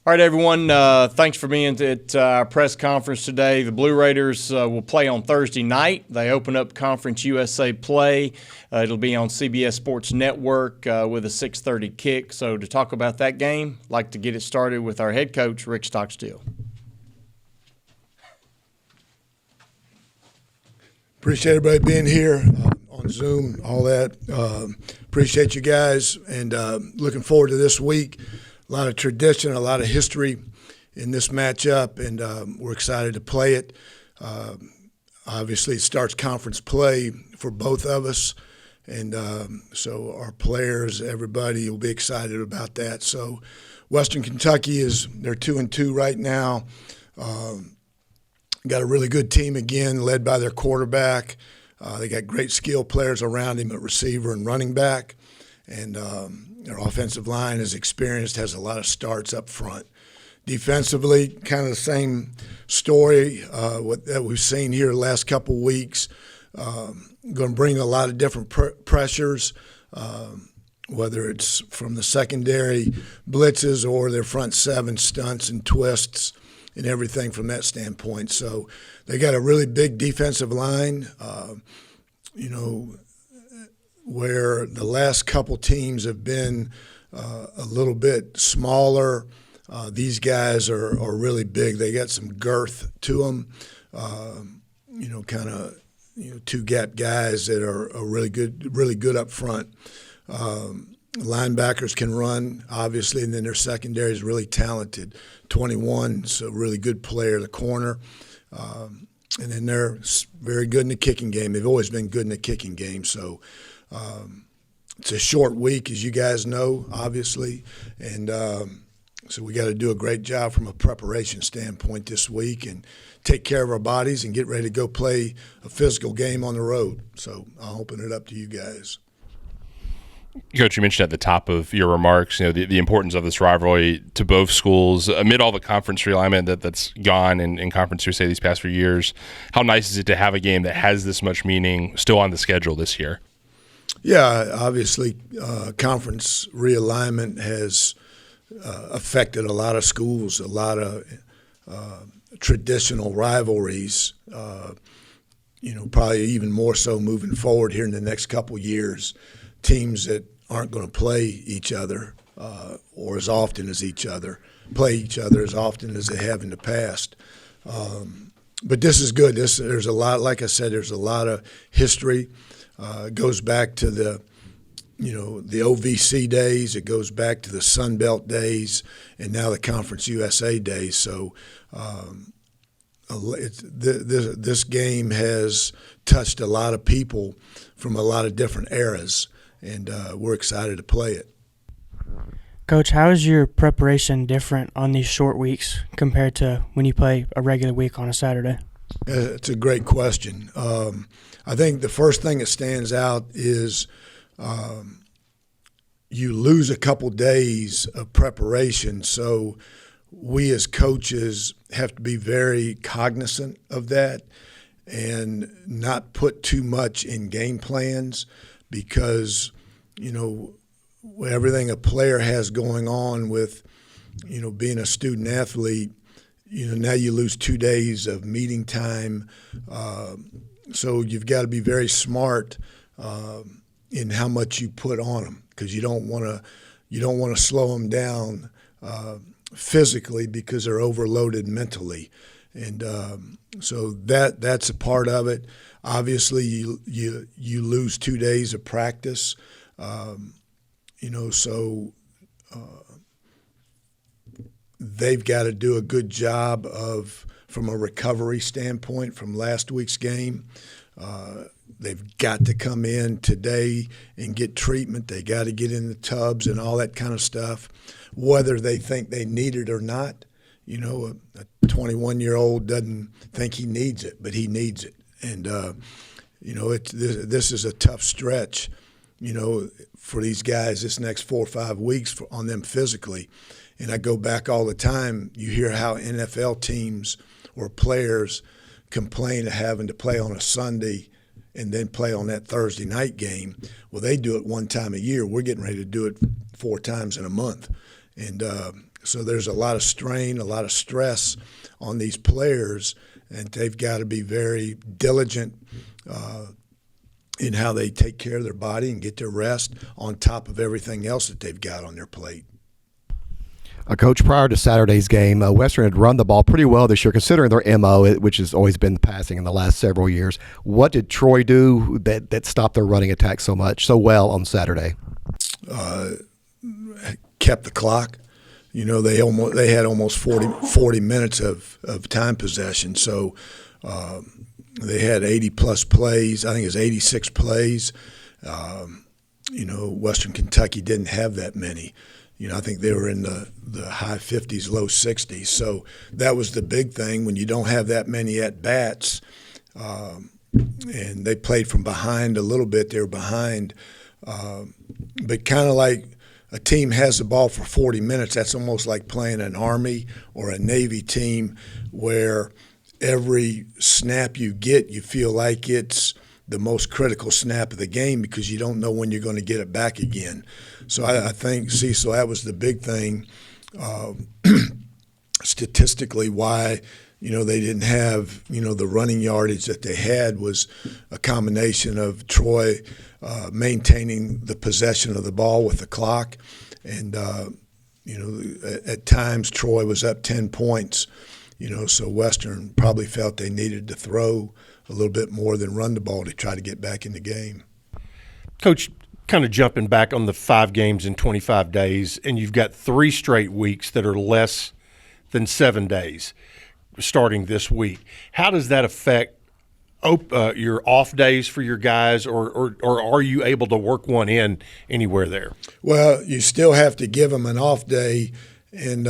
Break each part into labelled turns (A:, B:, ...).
A: All right, everyone. Thanks for being at our press conference today. The Blue Raiders will play on Thursday night. They open up Conference USA play. It'll be on CBS Sports Network with a 6:30 kick. So to talk about that game, I'd like to get it started with our head coach, Rick Stockstill.
B: Appreciate everybody being here on Zoom, all that. Appreciate you guys, and looking forward to this week. A lot of tradition, a lot of history in this matchup, and we're excited to play it. Obviously, it starts conference play for both of us, and so our players, everybody will be excited about that. So Western Kentucky they're 2-2 right now. Got a really good team again, led by their quarterback. They got great skill players around him at receiver and running back, and their offensive line is experienced, has a lot of starts up front. Defensively, kind of the same story that we've seen here the last couple weeks. Going to bring a lot of different pressures, whether it's from the secondary blitzes or their front seven stunts and twists and everything from that standpoint. So they got a really big defensive line, where the last couple teams have been a little bit smaller. These guys are really big. They got some girth to them, two-gap guys that are really good up front. Linebackers can run, obviously, and then their secondary is really talented. 21 is a really good player, the corner. And then they're very good in the kicking game. They've always been good in the kicking game. So it's a short week, as you guys know, obviously. And so we got to do a great job from a preparation standpoint this week and take care of our bodies and get ready to go play a physical game on the road. So I'll open it up to you guys.
C: Coach, you mentioned at the top of your remarks, the importance of this rivalry to both schools amid all the conference realignment that's gone in Conference USA these past few years. How nice is it to have a game that has this much meaning still on the schedule this year?
B: Yeah, obviously, conference realignment has affected a lot of schools, a lot of traditional rivalries. Probably even more so moving forward here in the next couple years. Teams that aren't going to play each other or as often as play each other as often as they have in the past. But this is good. There's a lot, like I said, there's a lot of history. It goes back to the OVC days. It goes back to the Sun Belt days, and now the Conference USA days. So this game has touched a lot of people from a lot of different eras. And we're excited to play it.
D: Coach, how is your preparation different on these short weeks compared to when you play a regular week on a Saturday?
B: It's a great question. I think the first thing that stands out is you lose a couple days of preparation. So we as coaches have to be very cognizant of that and not put too much in game plans. Because, everything a player has going on with, being a student athlete, now you lose 2 days of meeting time. So you've got to be very smart in how much you put on them, because you don't want to slow them down physically because they're overloaded mentally. And so that's a part of it. Obviously, you lose 2 days of practice, so they've got to do a good job from a recovery standpoint from last week's game. They've got to come in today and get treatment. They got to get in the tubs and all that kind of stuff, whether they think they need it or not. A 21-year-old doesn't think he needs it, but he needs it. And, this is a tough stretch, for these guys this next 4 or 5 weeks on them physically. And I go back all the time, you hear how NFL teams or players complain of having to play on a Sunday and then play on that Thursday night game. Well, they do it one time a year. We're getting ready to do it 4 times in a month. And so there's a lot of strain, a lot of stress on these players, and they've got to be very diligent in how they take care of their body and get their rest on top of everything else that they've got on their plate.
E: Coach, prior to Saturday's game, Western had run the ball pretty well this year, considering their MO, which has always been passing in the last several years. What did Troy do that stopped their running attack so well on Saturday?
B: Kept the clock. You know, they had almost 40 minutes of time possession, so they had 80-plus plays. I think it was 86 plays. You know, Western Kentucky didn't have that many. You know, I think they were in the high 50s, low 60s. So that was the big thing when you don't have that many at-bats. And they played from behind a little bit. They were behind. But kind of like a team has the ball for 40 minutes, that's almost like playing an Army or a Navy team where every snap you get, you feel like it's the most critical snap of the game because you don't know when you're going to get it back again. So I think, Cecil, that was the big thing statistically why, you know, they didn't have, you know, the running yardage that they had was a combination of Troy maintaining the possession of the ball with the clock. And, you know, at times Troy was up 10 points, you know, so Western probably felt they needed to throw a little bit more than run the ball to try to get back in the game.
F: Coach, kind of jumping back on the 5 games in 25 days, and you've got 3 straight weeks that are less than 7 days starting this week. How does that affect your off days for your guys, or are you able to work one in anywhere there?
B: Well, you still have to give them an off day, and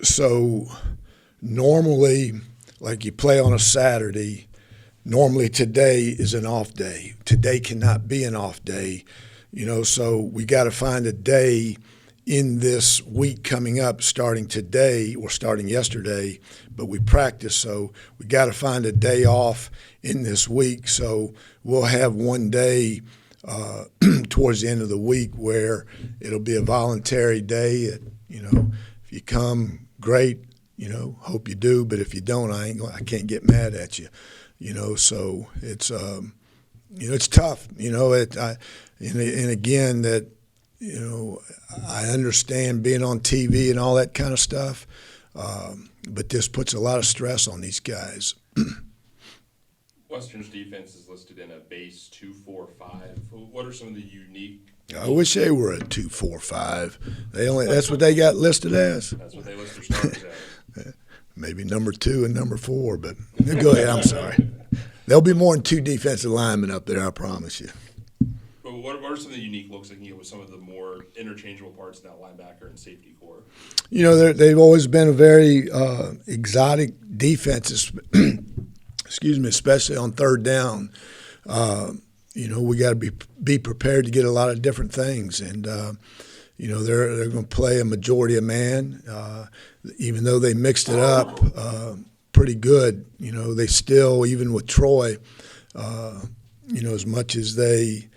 B: so normally, like you play on a Saturday, normally today is an off day. Today cannot be an off day, you know, so we got to find a day in this week coming up, starting today or starting yesterday, but we practice, so we got to find a day off in this week. So we'll have one day towards the end of the week where it'll be a voluntary day. You know, if you come, great. You know, hope you do, but if you don't, I can't get mad at you. You know, so it's you know, it's tough. You know, and again that, you know, I understand being on TV and all that kind of stuff, but this puts a lot of stress on these guys.
C: Western's defense is listed in a base 2-4-5. What are some of the unique?
B: I wish they were at 2-4-5. That's what they got listed as.
C: That's what they list their starters as.
B: Maybe number 2 and number 4, but go ahead. I'm sorry. There'll be more than 2 defensive linemen up there, I promise you.
C: But what are some of the unique looks that you get with some of the more interchangeable parts in that linebacker and safety core?
B: You know, they've always been a very exotic defense, excuse me, especially on third down. You know, we got to be prepared to get a lot of different things, and you know, they're going to play a majority of man. Even though they mixed it up pretty good, you know, they still, even with Troy, you know, as much as they,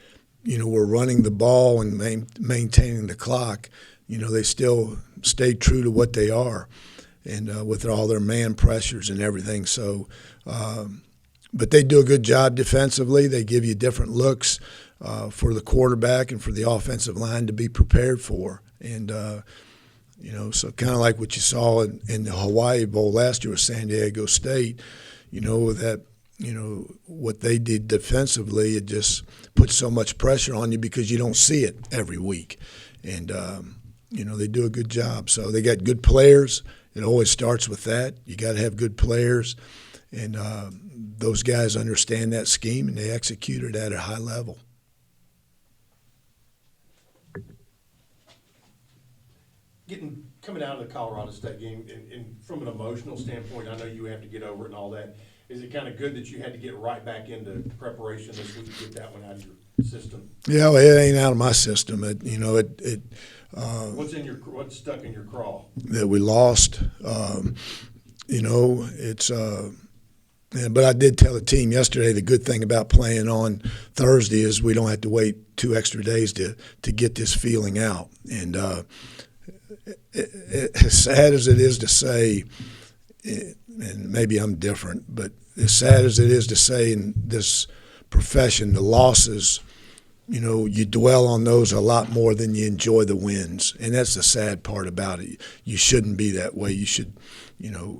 B: you know, were running the ball and maintaining the clock, you know, they still stayed true to what they are, and with all their man pressures and everything. So, but they do a good job defensively. They give you different looks for the quarterback and for the offensive line to be prepared for. And, you know, so kind of like what you saw in the Hawaii Bowl last year with San Diego State, you know, that, you know, what they did defensively, it just puts so much pressure on you because you don't see it every week. And, you know, they do a good job. So they got good players. It always starts with that. You got to have good players. And those guys understand that scheme, and they execute it at a high level.
F: Coming out of the Colorado State game, and from an emotional standpoint, I know you have to get over it and all that. Is it kind of good that you had to get right back into preparation this week to get that one out of your system?
B: Yeah, well, it ain't out of my system. You know,
F: what's stuck in your craw?
B: That we lost. You know, it's Yeah, but I did tell the team yesterday the good thing about playing on Thursday is we don't have to wait 2 extra days to get this feeling out. And as sad as it is to say, and maybe I'm different, but as sad as it is to say in this profession, the losses, you dwell on those a lot more than you enjoy the wins. And that's the sad part about it. You shouldn't be that way. You should,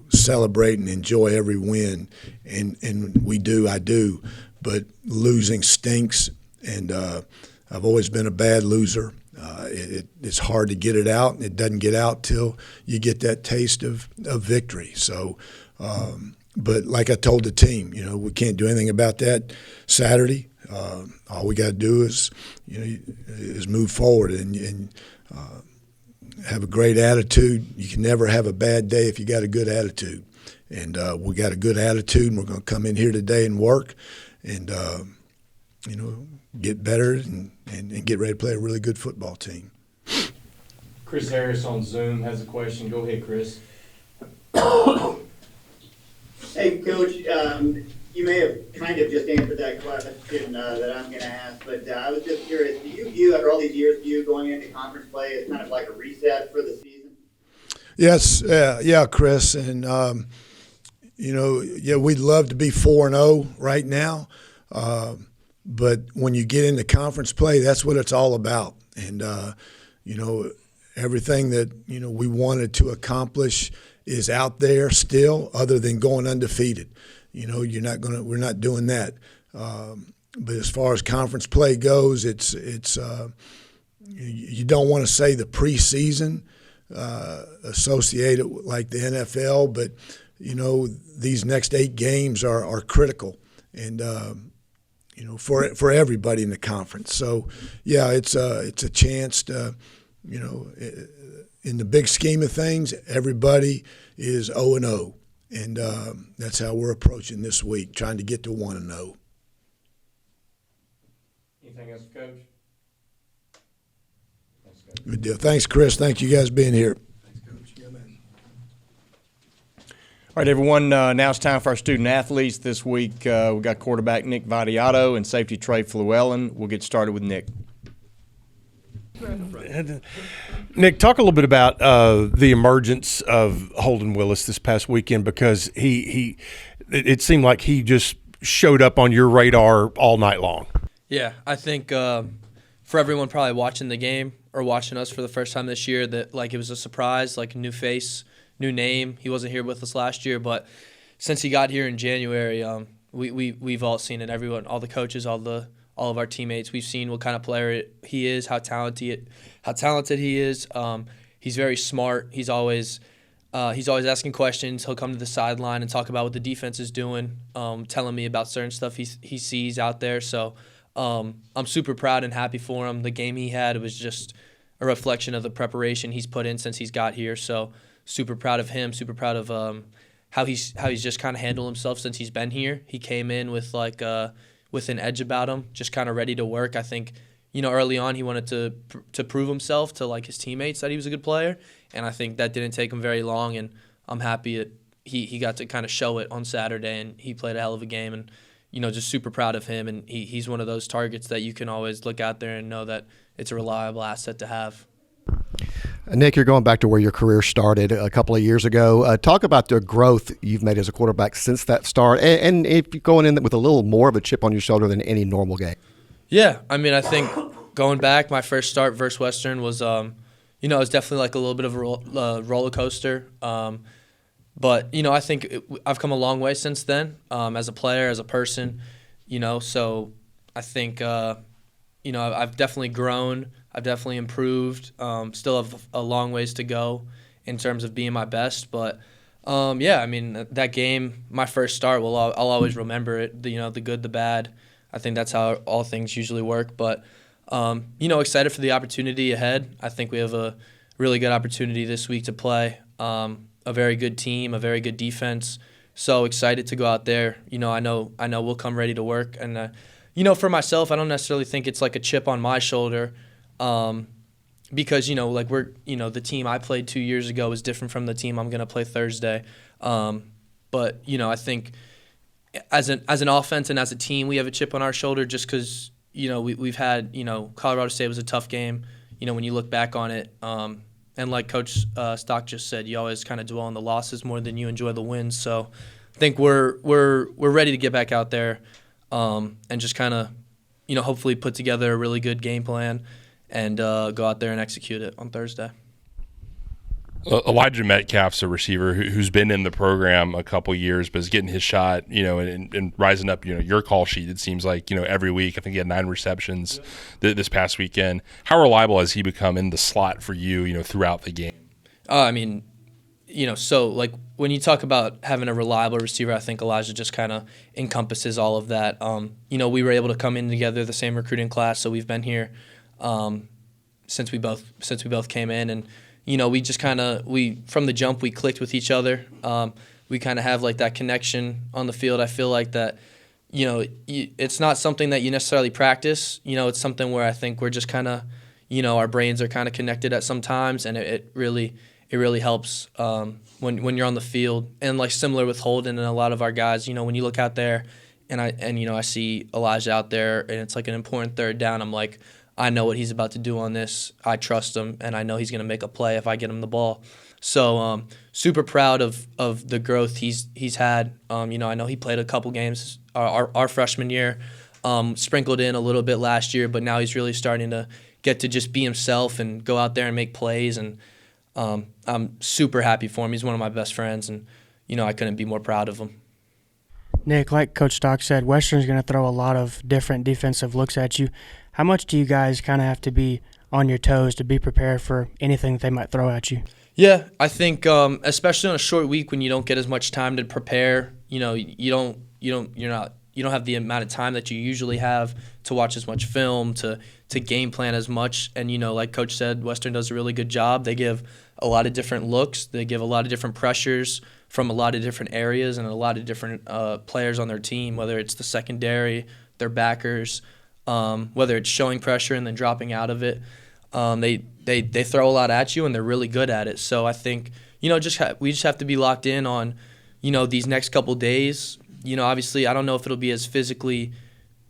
B: celebrate and enjoy every win. And we do, I do. But losing stinks, and I've always been a bad loser. It's hard to get it out. It doesn't get out till you get that taste of victory. So, but like I told the team, we can't do anything about that Saturday. All we got to do is move forward and have a great attitude. You can never have a bad day if you got a good attitude. And we got a good attitude, and we're going to come in here today and work and, get better and get ready to play a really good football team.
A: Chris Harris on Zoom has a question. Go ahead, Chris.
G: Hey, Coach, you may have kind of just answered that question that I'm going to ask, but I was just curious, do you view, after all these years, going into conference play as kind of like a reset for the season?
B: Yes, yeah, Chris, and we'd love to be 4-0 right now, but when you get into conference play, that's what it's all about, and everything that we wanted to accomplish is out there still, other than going undefeated. We're not doing that. But as far as conference play goes, it's you don't want to say the preseason associated like the NFL, but these next 8 games are critical, and for everybody in the conference. So yeah, it's a chance to in the big scheme of things, everybody is 0-0. And that's how we're approaching this week, trying to get to 1-0.
A: Anything else, Coach? Thanks, Coach.
B: Good deal. Thanks, Chris. Thank you guys being here.
A: Thanks, Coach. Yeah, man. All right, everyone. Now it's time for our student athletes this week. We got quarterback Nick Vadiato and safety Trey Flewellen. We'll get started with Nick.
F: Nick, talk a little bit about the emergence of Holden Willis this past weekend, because it seemed like he just showed up on your radar all night long.
H: Yeah, I think for everyone probably watching the game or watching us for the first time this year, that it was a surprise, like a new face, new name. He wasn't here with us last year, but since he got here in January, we've all seen it. Everyone, all the coaches, all of our teammates, we've seen what kind of player he is, how talented he is. He's very smart. He's always asking questions. He'll come to the sideline and talk about what the defense is doing, telling me about certain stuff he sees out there. So I'm super proud and happy for him. The game he had, it was just a reflection of the preparation he's put in since he's got here. So super proud of him. Super proud of how he's just kind of handled himself since he's been here. He came in with with an edge about him, just kind of ready to work. I think, early on he wanted to prove himself to his teammates that he was a good player, and I think that didn't take him very long, and I'm happy that he got to kind of show it on Saturday, and he played a hell of a game, and just super proud of him, and he's one of those targets that you can always look out there and know that it's a reliable asset to have.
E: Nick, you're going back to where your career started a couple of years ago. Talk about the growth you've made as a quarterback since that start, and if you're going in with a little more of a chip on your shoulder than any normal game. Yeah,
H: I mean, I think going back, my first start versus Western was, it was definitely a little bit of a roller coaster. But, I think I've come a long way since then, as a player, as a person, so I think, I've definitely grown. I've definitely improved. Still have a long ways to go in terms of being my best. But, that game, my first start, I'll always remember it, the good, the bad. I think that's how all things usually work. But, excited for the opportunity ahead. I think we have a really good opportunity this week to play a very good team, a very good defense. So excited to go out there. I know we'll come ready to work. And, for myself, I don't necessarily think it's like a chip on my shoulder. Because, we're, the team I played 2 years ago is different from the team I'm going to play Thursday. But, I think as an offense and as a team, we have a chip on our shoulder just because we've had Colorado State was a tough game. When you look back on it, and like Coach Stock just said, you always kind of dwell on the losses more than you enjoy the wins. So I think we're ready to get back out there and just kind of hopefully put together a really good game plan and go out there and execute it on Thursday.
C: Elijah Metcalf's a receiver who's been in the program a couple years, but is getting his shot, and rising up, your call sheet, it seems like, every week. I think he had 9 receptions this past weekend. How reliable has he become in the slot for you, throughout the game?
H: So like when you talk about having a reliable receiver, I think Elijah just kind of encompasses all of that. We were able to come in together, the same recruiting class, so we've been here since we both came in, and we just from the jump we clicked with each other. We kind of have like that connection on the field. I feel like that, it's not something that you necessarily practice. It's something where I think we're just kind of, our brains are kind of connected at some times, and it really helps when you're on the field. And like similar with Holden and a lot of our guys, when you look out there, and I see Elijah out there, and it's like an important third down. I'm like, I know what he's about to do on this. I trust him, and I know he's going to make a play if I get him the ball. So super proud of the growth he's had. I know he played a couple games our freshman year, sprinkled in a little bit last year, but now he's really starting to get to just be himself and go out there and make plays. And I'm super happy for him. He's one of my best friends, and I couldn't be more proud of him.
D: Nick, like Coach Stock said, Western's going to throw a lot of different defensive looks at you. How much do you guys kind of have to be on your toes to be prepared for anything that they might throw at you?
H: Yeah, I think especially on a short week when you don't get as much time to prepare, you don't have the amount of time that you usually have to watch as much film, to game plan as much. And like Coach said, Western does a really good job. They give a lot of different looks. They give a lot of different pressures from a lot of different areas and a lot of different players on their team, whether it's the secondary, their backers, whether it's showing pressure and then dropping out of it. They throw a lot at you, and they're really good at it. So I think we just have to be locked in on these next couple days. Obviously I don't know if it'll be as physically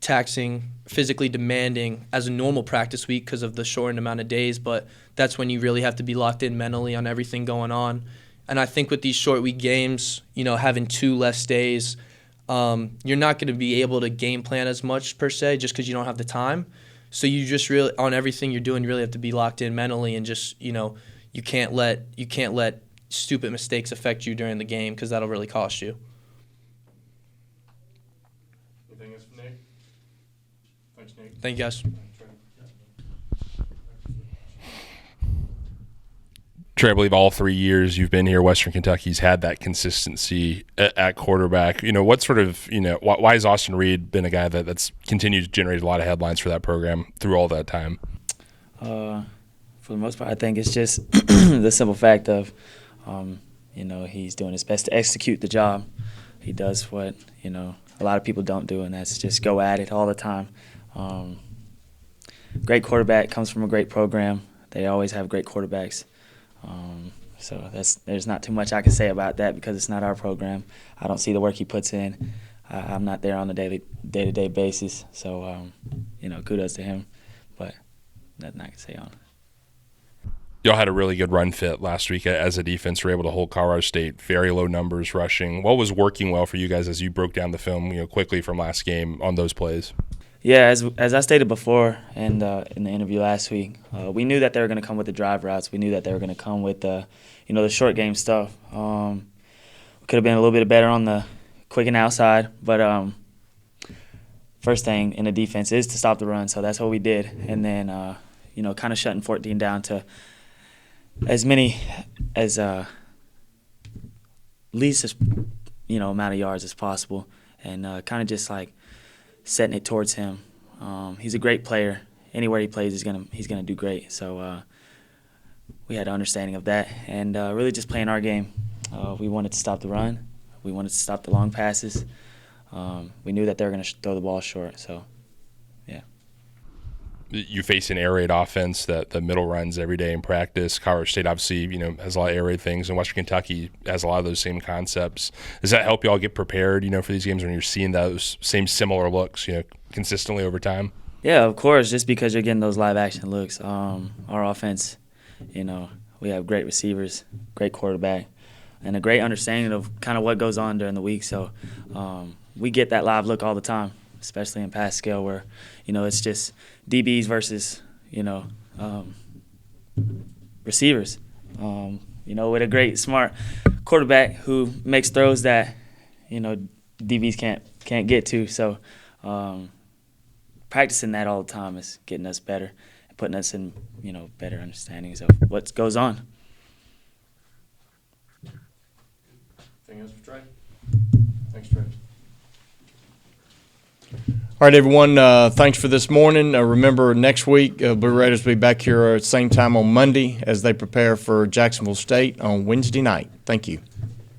H: taxing, physically demanding as a normal practice week because of the shortened amount of days, but that's when you really have to be locked in mentally on everything going on. And I think with these short week games, having 2 less days, you're not going to be able to game plan as much per se just because you don't have the time. So you just really, on everything you're doing, you really have to be locked in mentally, and just you can't let stupid mistakes affect you during the game because that'll really cost you.
A: Anything else for Nick? Thanks, Nick.
H: Thank you, guys.
C: Trey, I believe all 3 years you've been here, Western Kentucky's had that consistency at quarterback. What sort of, why has Austin Reed been a guy that's continued to generate a lot of headlines for that program through all that time?
I: For the most part, I think it's just the simple fact of, he's doing his best to execute the job. He does what, a lot of people don't do, and that's just go at it all the time. Great quarterback comes from a great program. They always have great quarterbacks. So there's not too much I can say about that because it's not our program. I don't see the work he puts in. I'm not there on a day-to-day basis. So, kudos to him. But nothing I can say on it.
C: Y'all had a really good run fit last week as a defense. Were able to hold Colorado State very low numbers rushing. What was working well for you guys as you broke down the film, quickly from last game on those plays?
I: Yeah, as I stated before and in the interview last week, we knew that they were going to come with the drive routes. We knew that they were going to come with the short game stuff. We could have been a little bit better on the quick and outside, but first thing in the defense is to stop the run. So that's what we did, and then kind of shutting 14 down to as many as least as amount of yards as possible, and kind of just like setting it towards him. He's a great player. Anywhere he plays, he's gonna do great. So we had an understanding of that, and really just playing our game. We wanted to stop the run. We wanted to stop the long passes. We knew that they were gonna throw the ball short. So, yeah.
C: you face an air raid offense that the middle runs every day in practice. Colorado State obviously, has a lot of air raid things, and Western Kentucky has a lot of those same concepts. Does that help you all get prepared, for these games when you're seeing those same similar looks, consistently over time?
I: Yeah, of course, just because you're getting those live action looks. Our offense, we have great receivers, great quarterback, and a great understanding of kind of what goes on during the week. So we get that live look all the time, especially in pass scale where, it's just DBs versus, receivers. With a great, smart quarterback who makes throws that, DBs can't get to. So practicing that all the time is getting us better and putting us in, better understandings of what goes on.
A: Anything else for Trey? Thanks, Trey. All right, everyone, thanks for this morning. Remember, next week, Blue Raiders will be back here at the same time on Monday as they prepare for Jacksonville State on Wednesday night. Thank you.